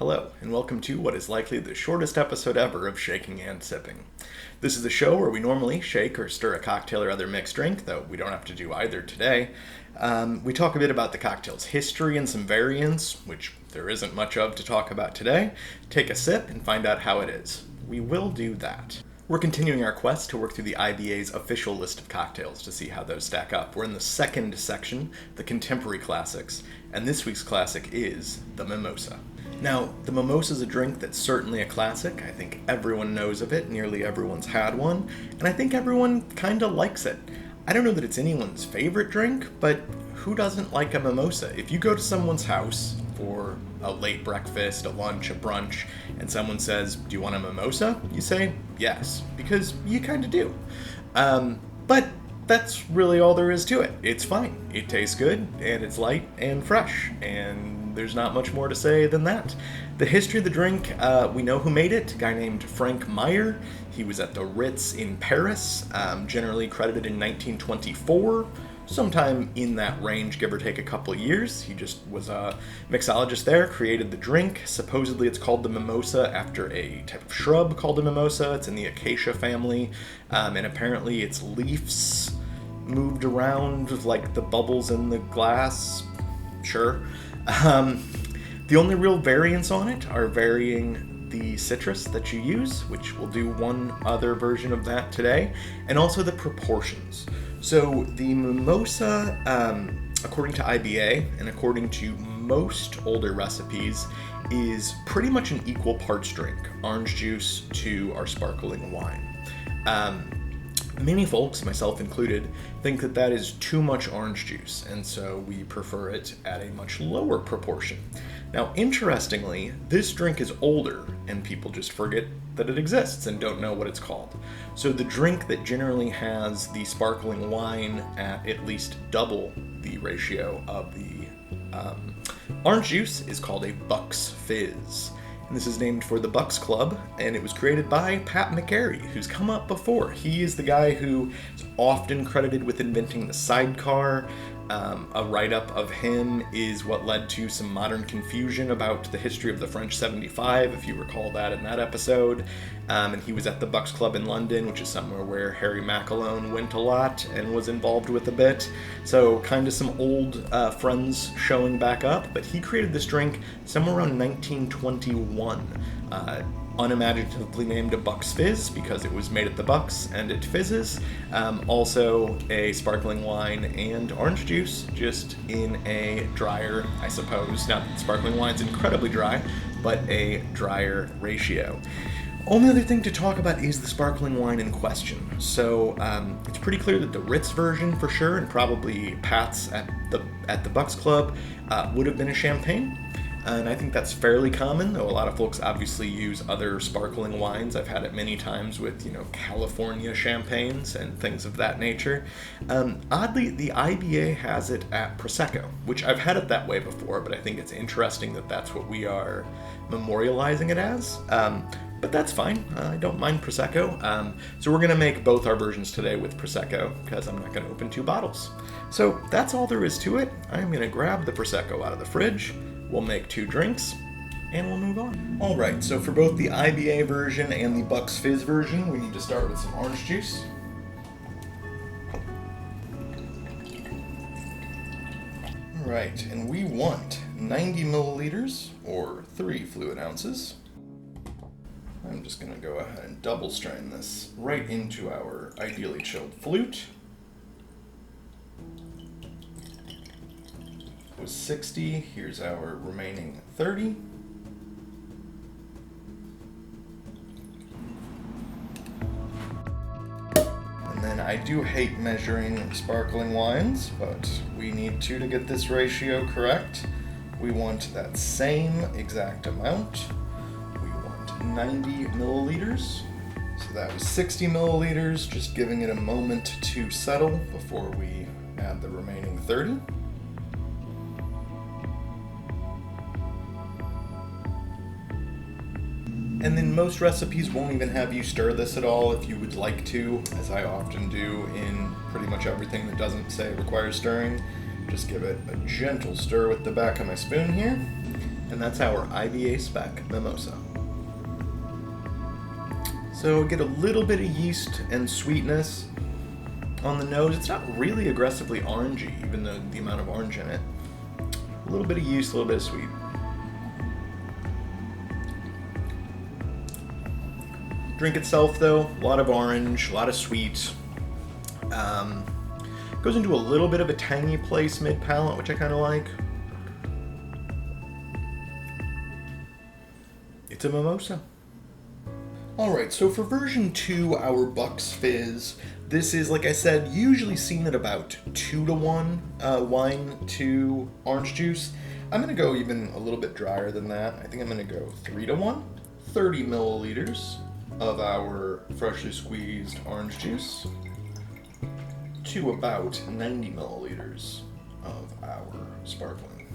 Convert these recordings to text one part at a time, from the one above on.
Hello, and welcome to what is likely the shortest episode ever of Shaking and Sipping. This is a show where we normally shake or stir a cocktail or other mixed drink, though we don't have to do either today. We talk a bit about the cocktail's history and some variants, which there isn't much of to talk about today, take a sip and find out how it is. We will do that. We're continuing our quest to work through the IBA's official list of cocktails to see how those stack up. We're in the second section, the contemporary classics, and this week's classic is the Mimosa. Now, the Mimosa is a drink that's certainly a classic. I think everyone knows of it, nearly everyone's had one, and I think everyone kind of likes it. I don't know that it's anyone's favorite drink, but who doesn't like a mimosa? If you go to someone's house for a late breakfast, a lunch, a brunch, and someone says, "Do you want a mimosa?" you say, yes, because you kind of do. But that's really all there is to it. It's fine. It tastes good, and it's light and fresh, and there's not much more to say than that. The history of the drink, we know who made it, a guy named Frank Meyer. He was at the Ritz in Paris, generally credited in 1924. Sometime in that range, give or take a couple of years. He just was a mixologist there, created the drink. Supposedly it's called the Mimosa after a type of shrub called a mimosa. It's in the acacia family, and apparently its leaves moved around like the bubbles in the glass. Sure. The only real variants on it are varying the citrus that you use, which we'll do one other version of that today, and also the proportions. So the Mimosa, according to IBA and according to most older recipes, is pretty much an equal parts drink, orange juice to our sparkling wine. Many folks, myself included, think that that is too much orange juice, and so we prefer it at a much lower proportion. Now, interestingly, this drink is older, and people just forget that it exists and don't know what it's called. So the drink that generally has the sparkling wine at least double the ratio of the orange juice is called a Buck's Fizz. And this is named for the Bucks Club, and it was created by Pat McGarry, who's come up before. He is the guy who is often credited with inventing the sidecar. A write-up of him is what led to some modern confusion about the history of the French 75, if you recall that in that episode. And he was at the Bucks Club in London, which is somewhere where Harry Macalone went a lot and was involved with a bit. So kind of some old friends showing back up. But he created this drink somewhere around 1921. Unimaginatively named a Buck's Fizz because it was made at the Bucks and it fizzes. Also a sparkling wine and orange juice, just in a drier, I suppose, not that sparkling wine's incredibly dry, but a drier ratio. Only other thing to talk about is the sparkling wine in question. So it's pretty clear that the Ritz version for sure, and probably Pat's at the Bucks Club, would have been a champagne. And I think that's fairly common, though a lot of folks obviously use other sparkling wines. I've had it many times with, California champagnes and things of that nature. Oddly, the IBA has it at Prosecco, which I've had it that way before, but I think it's interesting that that's what we are memorializing it as. But that's fine. I don't mind Prosecco. So we're going to make both our versions today with Prosecco, because I'm not going to open two bottles. So that's all there is to it. I'm going to grab the Prosecco out of the fridge. We'll make two drinks, and we'll move on. All right, so for both the IBA version and the Bucks Fizz version, we need to start with some orange juice. All right, and we want 90 milliliters, or 3 fluid ounces. I'm just gonna go ahead and double strain this right into our ideally chilled flute. Was 60, here's our remaining 30. And then I do hate measuring sparkling wines, but we need to get this ratio correct. We want that same exact amount. We want 90 milliliters. So that was 60 milliliters, just giving it a moment to settle before we add the remaining 30. And then most recipes won't even have you stir this at all if you would like to, as I often do in pretty much everything that doesn't say requires stirring. Just give it a gentle stir with the back of my spoon here. and that's our IBA spec Mimosa. So get a little bit of yeast and sweetness on the nose. It's not really aggressively orangey, even though the amount of orange in it. A little bit of yeast, a little bit of sweet. Drink itself, though, a lot of orange, a lot of sweet. Goes into a little bit of a tangy place mid-palate, which I kind of like. It's a mimosa. Alright, so for version 2, our Bucks Fizz, this is, like I said, usually seen at about 2-to-1 wine to orange juice. I'm going to go even a little bit drier than that. I think I'm going to go 3-to-1. 30 milliliters of our freshly squeezed orange juice to about 90 milliliters of our sparkling.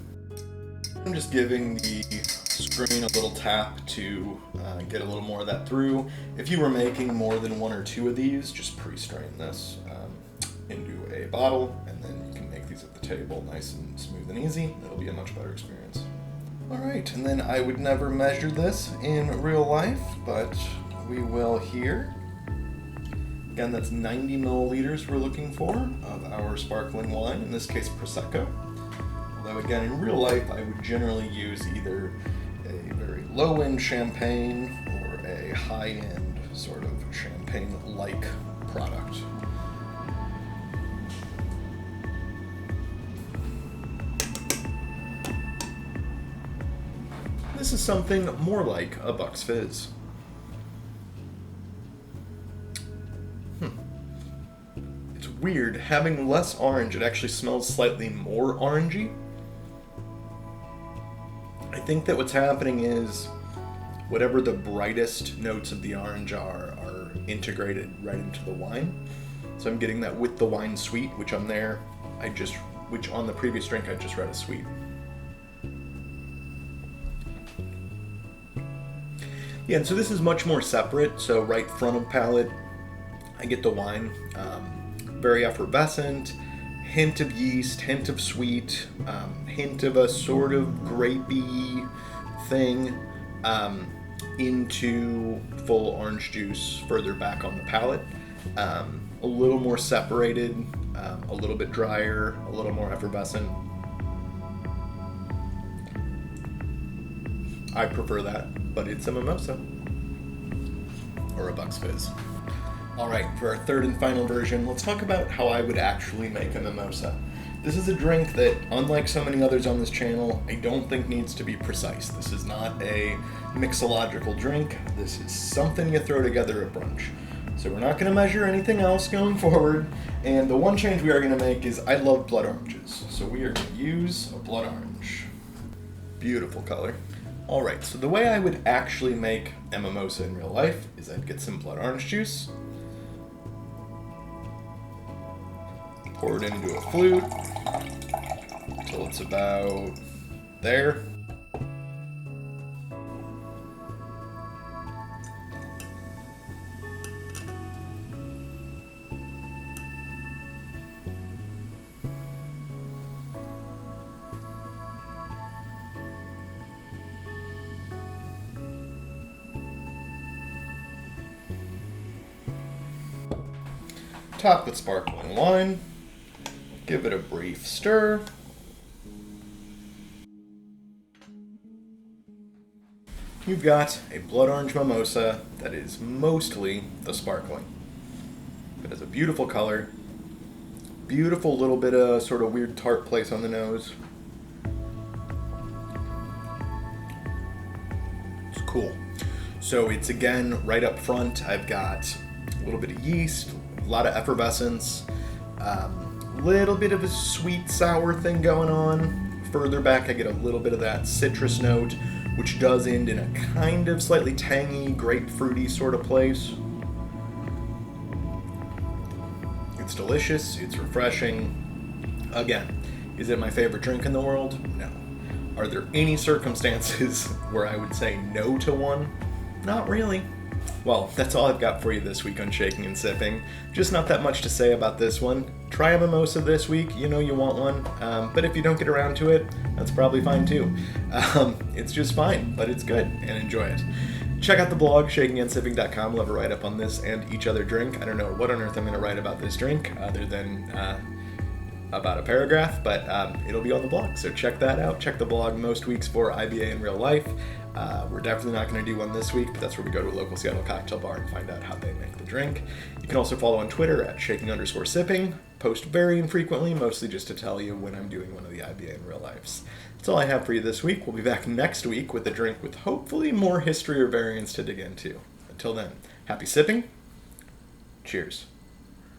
I'm just giving the screen a little tap to get a little more of that through. If you were making more than 1 or 2 of these, just pre-strain this into a bottle, and then you can make these at the table nice and smooth and easy. It'll be a much better experience. Alright, and then I would never measure this in real life, but we will here. Again, that's 90 milliliters we're looking for of our sparkling wine, in this case Prosecco. Although again, in real life, I would generally use either a very low-end champagne or a high-end sort of champagne-like product. This is something more like a Bucks Fizz. It's weird, having less orange, it actually smells slightly more orangey. I think that what's happening is whatever the brightest notes of the orange are integrated right into the wine. So I'm getting that with the wine sweet, which on there, which on the previous drink I just read as sweet. Yeah, and so this is much more separate. So right front of palate, I get the wine, very effervescent, hint of yeast, hint of sweet, hint of a sort of grapey thing, into full orange juice further back on the palate. A little more separated, a little bit drier, a little more effervescent. I prefer that, but it's a mimosa or a Bucks Fizz. All right, for our third and final version, let's talk about how I would actually make a mimosa. This is a drink that, unlike so many others on this channel, I don't think needs to be precise. This is not a mixological drink. This is something you throw together at brunch. So we're not going to measure anything else going forward. And the one change we are going to make is I love blood oranges. So we are going to use a blood orange. Beautiful color. All right, so the way I would actually make a mimosa in real life is I'd get some blood orange juice, pour it into a flute until it's about there. Top with sparkling wine. Give it a brief stir. You've got a blood orange mimosa that is mostly the sparkling. It has a beautiful color, beautiful little bit of sort of weird tart place on the nose. It's cool. So it's again right up front. I've got a little bit of yeast, a lot of effervescence, little bit of a sweet sour thing going on. Further back I get a little bit of that citrus note, which does end in a kind of slightly tangy, grapefruity sort of place. It's delicious, it's refreshing. Again, is it my favorite drink in the world? No. Are there any circumstances where I would say no to one? Not really. Well, that's all I've got for you this week on Shaking and Sipping. Just not that much to say about this one. Try a mimosa this week, you know you want one, but if you don't get around to it, that's probably fine too. It's just fine, but it's good, and enjoy it. Check out the blog, shakingendsipping.com. We'll have a write-up on this and each other drink. I don't know what on earth I'm going to write about this drink, other than about a paragraph, but it'll be on the blog, so check that out. Check the blog most weeks for IBA in real life. We're definitely not going to do one this week, but that's where we go to a local Seattle cocktail bar and find out how they make the drink. You can also follow on Twitter at shaking_sipping. Post very infrequently, mostly just to tell you when I'm doing one of the IBA in real lives. That's all I have for you this week. We'll be back next week with a drink with hopefully more history or variance to dig into. Until then, happy sipping. Cheers.